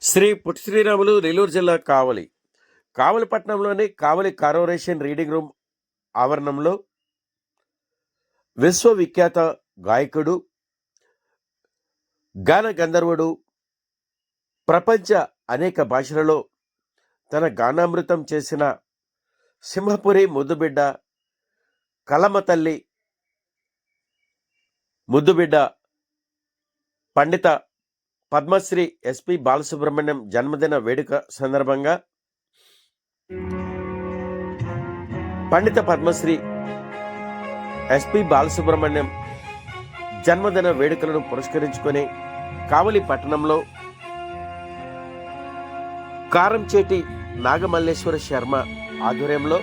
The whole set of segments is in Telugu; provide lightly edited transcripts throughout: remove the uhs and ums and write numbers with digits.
శ్రీ పుట్టి శ్రీరాములు నెల్లూరు జిల్లా కావలి పట్టణంలోని కావలి కార్పొరేషన్ రీడింగ్ రూమ్ ఆవరణంలో విశ్వవిఖ్యాత గాయకుడు, గాన గంధర్వుడు, ప్రపంచ అనేక భాషలలో తన గానామృతం చేసిన సింహపురి ముద్దుబిడ్డ, కలమ తల్లి ముద్దుబిడ్డ, పండిత పద్మశ్రీ ఎస్పి బాలసుబ్రహ్మణ్యం జన్మదిన వేడుక సందర్భంగా పండిత పద్మశ్రీ ఎస్పి బాలసుబ్రహ్మణ్యం జన్మదిన వేడుకలను పురస్కరించుకొని కావలి పట్టణంలో కారంచేటి నాగమల్లేశ్వర శర్మ ఆధ్వర్యంలో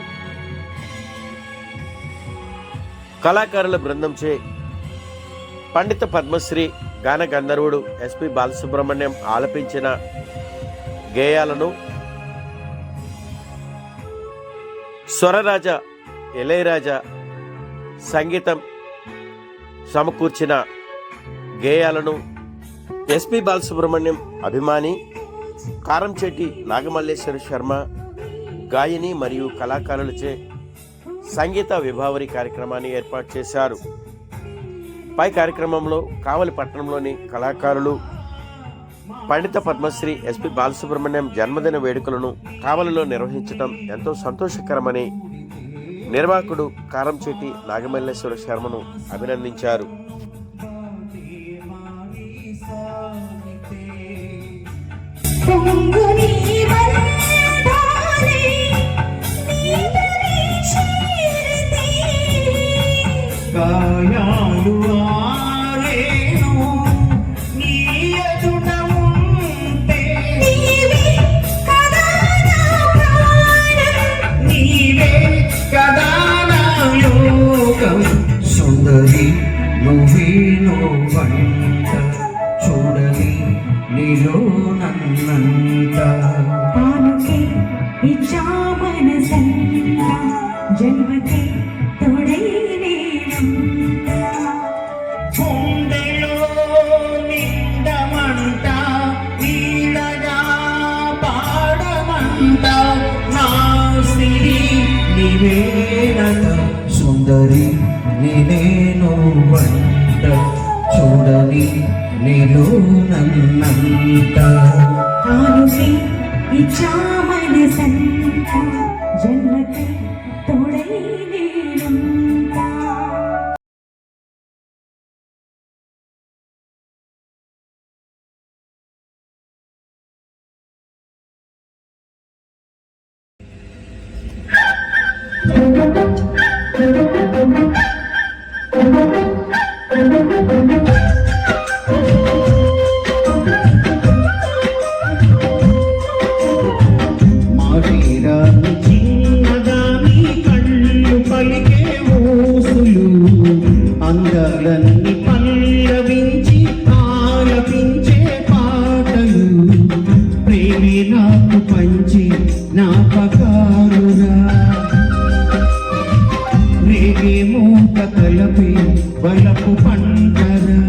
కళాకారుల బృందంచే పండిత పద్మశ్రీ గాన గంధర్వుడు ఎస్పి బాలసుబ్రహ్మణ్యం ఆలపించిన గేయాలను స్వరరాజ ఇళయరాజా సంగీతం సమకూర్చిన గేయాలను ఎస్పి బాలసుబ్రహ్మణ్యం అభిమాని కారంచేటి నాగమల్లేశ్వర శర్మ గాయని మరియు కళాకారులచే సంగీత విభావరి కార్యక్రమాన్ని ఏర్పాటు చేశారు. పై కార్యక్రమంలో కావలి పట్టణంలోని కళాకారులు పండిత పద్మశ్రీ ఎస్పి బాలసుబ్రహ్మణ్యం జన్మదిన వేడుకలను కావలిలో నిర్వహించడం ఎంతో సంతోషకరమని నిర్వాహకుడు కారంచేటి నాగమల్లేశ్వర శర్మను అభినందించారు. సుందరి నువ్వేనో వంట చూడని నీలో నన్నంత ఆనుకే ఇచ్చామన సంత జన్మకే తోడై నేనంత గుండెలో నిండమంట నీడగా పాడమంట నా సిరి నీవేనట సుందరి నేనేను వంట చూడని నీలో నన్నంత ఆనుకే ఇచ్చామన సంత జన్మకే తోడై నేనంత. మాటీరాని చిన్నదాని కళ్ళు పలికే ఊసులు అందాలన్నీ పల్లవించి ఆలపించే పాటలు ప్రేమే నాకు పంచి నా పకారురా రేగే మూట కలపే బలపు పంటరా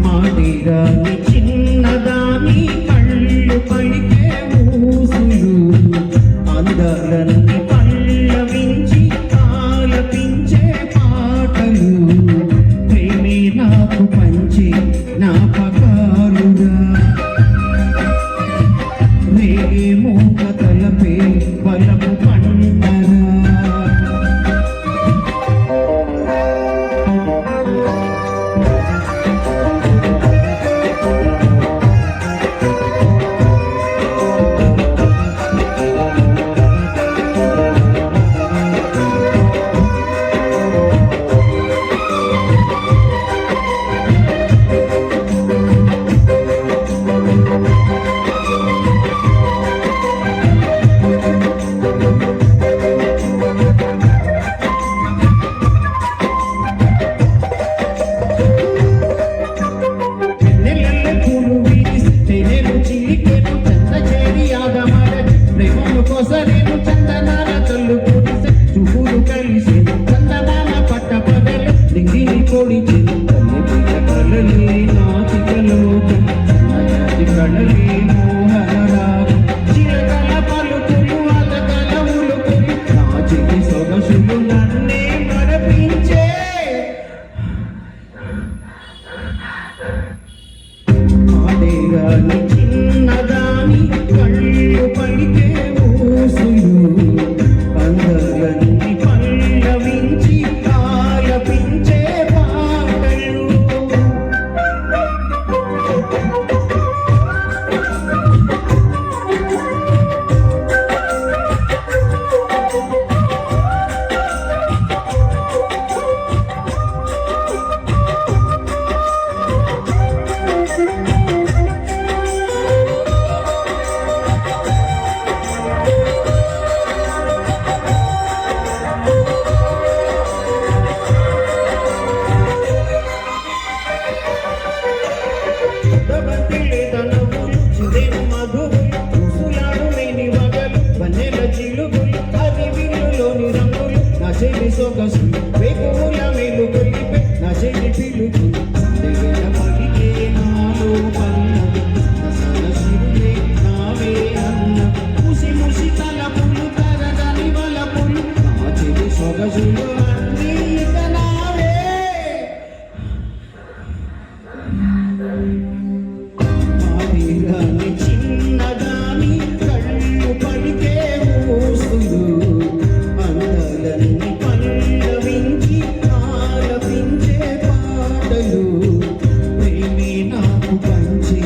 మాటీరాని చిన్నదాని కళ్ళు పలికే ఊసులు అందాలన్నీ పల్లవించి ఆలపించే పాటలు ప్రేమే నాకు పంచి నా పకారురా రేగే మూట కలపే బలపు పంటరా వెకుల వెలుగొలిపే నా చెలి పిలుపు దిగల పలికే నాలో పల్లవి అసల శివులే నావే అన్న ముసి ముసి తలపులు తరగని వలపులు నా చెలి సొగసులు అన్నీ ఇక నావే మాదిరాని చిన్నదాని కళ్ళు పడికే ఊసులు అందాలన్నీ పల్లవించి ఆలపించే పాటలు ప్రేమే నాకు పంచి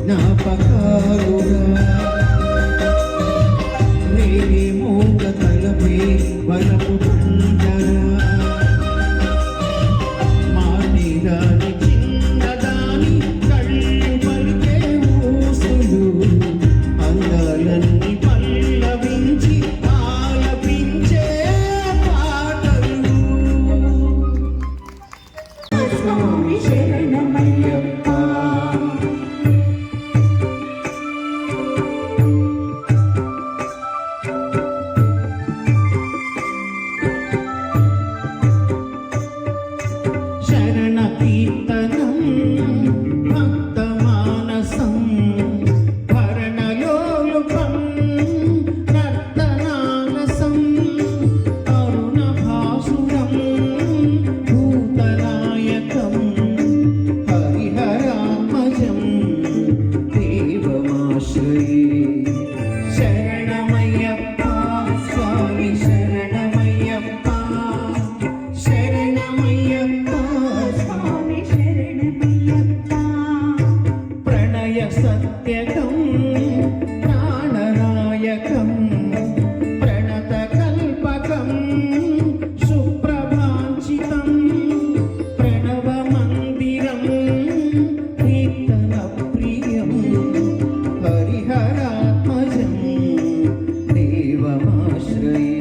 నా పకాలుగా రేగే మోగ తలపే వలపు పంటరా మాటిరాని చిన్నదాని కళ్ళు పలికే ఊసులు అందాలన్నీ పల్లవించి ఆలపించే పాటలు స్వామి శరణమయ్యప్ప శరణ కీర్తనం భక్తమానసం భరణలోలుపం నర్తనానసం అరుణభాసురం భూతనాయకం హరిహరాత్మజం దేవమాశ్రయే శరణమయ్యప్ప స్వామి శరణమయ్యప్ప శరణమయ్యప్ప స్వామి శరణమయ్యప్ప ప్రణయ సత్యకం ప్రాణనాయకం ప్రణత కల్పకం సుప్రభాంచితం ప్రణవ మందిరం కీర్తన ప్రియం హరిహరాత్మజం దేవమాశ్రయే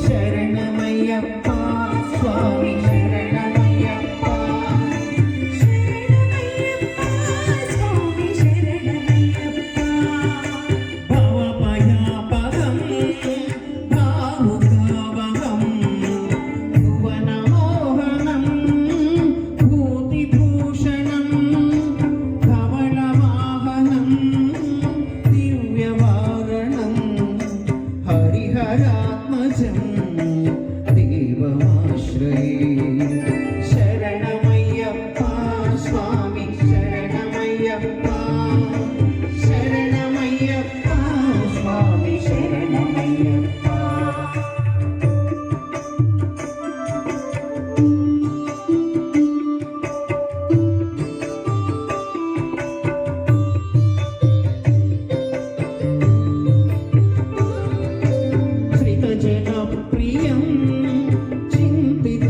శరణమయ్యప్ప స్వామి శరణమయ్యప్ప స్వామి శరణమయ్యప్ప భవభయాపహం భావుకావహం భువనమోహనం భూతిభూషణం ధవళవాహనం దివ్యవారణం హరిహరాత్మజం దేవమాశ్రయే శరణమయ్యప్ప స్వామి శరణమయ్యప్ప శరణమయ్యప్ప స్వామి శరణమయ్యప్ప శ్రితజన ప్రియం చింతిత